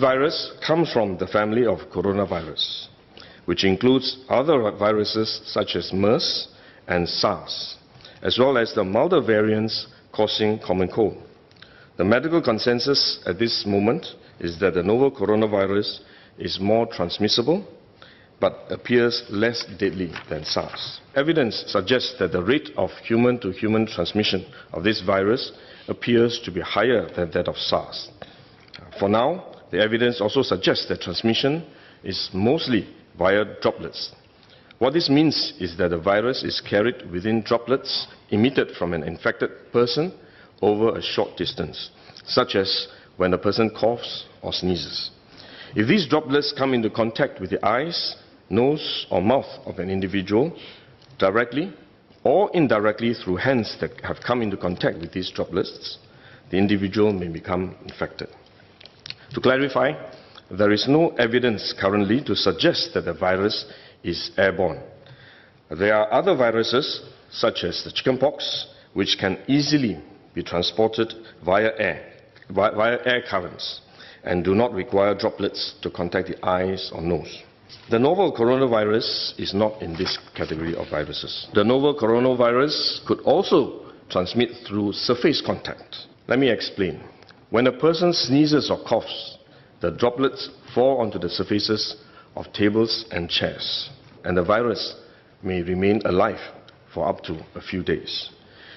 virus comes from the family of coronavirus, which includes other viruses such as MERS and SARS, as well as the milder variants causing common cold. The medical consensus at this moment is that the novel coronavirus is more transmissible but appears less deadly than SARS. Evidence suggests that the rate of human-to-human transmission of this virus appears to be higher than that of SARS. For now, the evidence also suggests that transmission is mostly via droplets. What this means is that the virus is carried within droplets emitted from an infected person over a short distance, such as when a person coughs or sneezes. If these droplets come into contact with the eyes, nose or mouth of an individual, directly or indirectly through hands that have come into contact with these droplets, the individual may become infected. To clarify, there is no evidence currently to suggest that the virus is airborne. There are other viruses, such as the chickenpox, which can easily be transported via air currents and do not require droplets to contact the eyes or nose. The novel coronavirus is not in this category of viruses. The novel coronavirus could also transmit through surface contact. Let me explain. When a person sneezes or coughs, the droplets fall onto the surfaces of tables and chairs, and the virus may remain alive for up to a few days.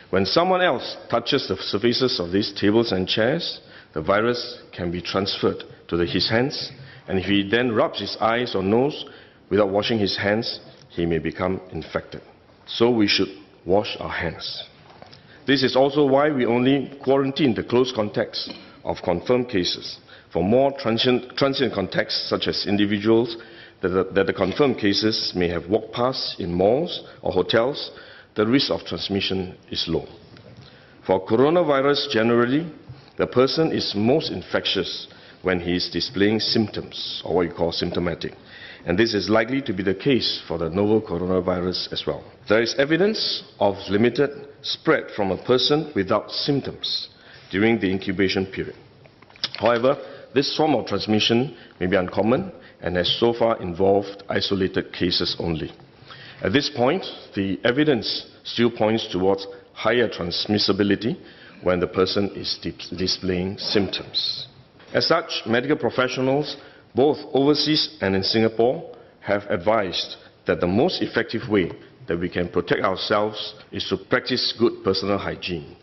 When someone else touches the surfaces of these tables and chairs, the virus can be transferred to his hands, and if he then rubs his eyes or nose without washing his hands, he may become infected. So we should wash our hands. This is also why we only quarantine the close contacts of confirmed cases. For more transient contacts, such as individuals that the confirmed cases may have walked past in malls or hotels, the risk of transmission is low. For coronavirus generally, the person is most infectious when he is displaying symptoms, or what you call symptomatic. And this is likely to be the case for the novel coronavirus as well. There is evidence of limited spread from a person without symptoms during the incubation period. However, this form of transmission may be uncommon and has so far involved isolated cases only. At this point, the evidence still points towards higher transmissibility when the person is displaying symptoms. As such, medical professionals, both overseas and in Singapore, have advised that the most effective way that we can protect ourselves is to practice good personal hygiene.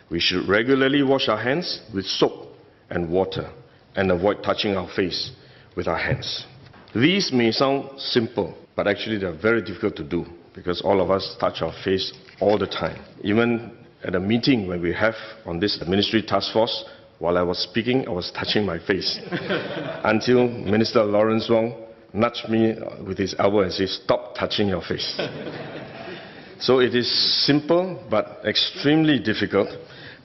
We should regularly wash our hands with soap and water and avoid touching our face with our hands. These may sound simple, but actually they are very difficult to do because all of us touch our face all the time. Even at a meeting when we have on this ministry task force, while I was speaking, I was touching my face until Minister Lawrence Wong nudged me with his elbow and said, "Stop touching your face." So it is simple but extremely difficult,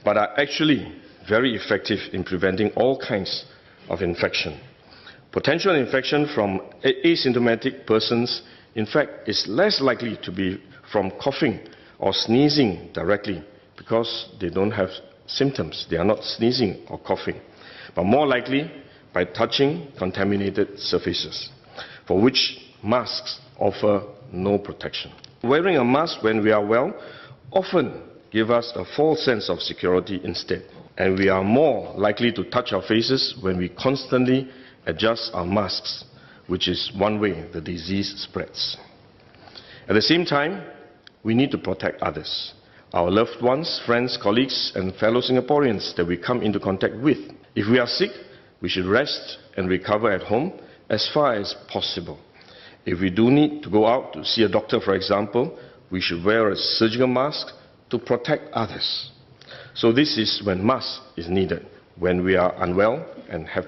but are actually very effective in preventing all kinds of infection. Potential infection from asymptomatic persons, in fact, is less likely to be from coughing or sneezing directly because they don't have symptoms. They are not sneezing or coughing, but more likely by touching contaminated surfaces, for which masks offer no protection. Wearing a mask when we are well often gives us a false sense of security instead, and we are more likely to touch our faces when we constantly adjust our masks, which is one way the disease spreads. At the same time, we need to protect others, our loved ones, friends, colleagues, and fellow Singaporeans that we come into contact with. If we are sick, we should rest and recover at home as far as possible. If we do need to go out to see a doctor, for example, we should wear a surgical mask to protect others. So this is when mask is needed, when we are unwell and have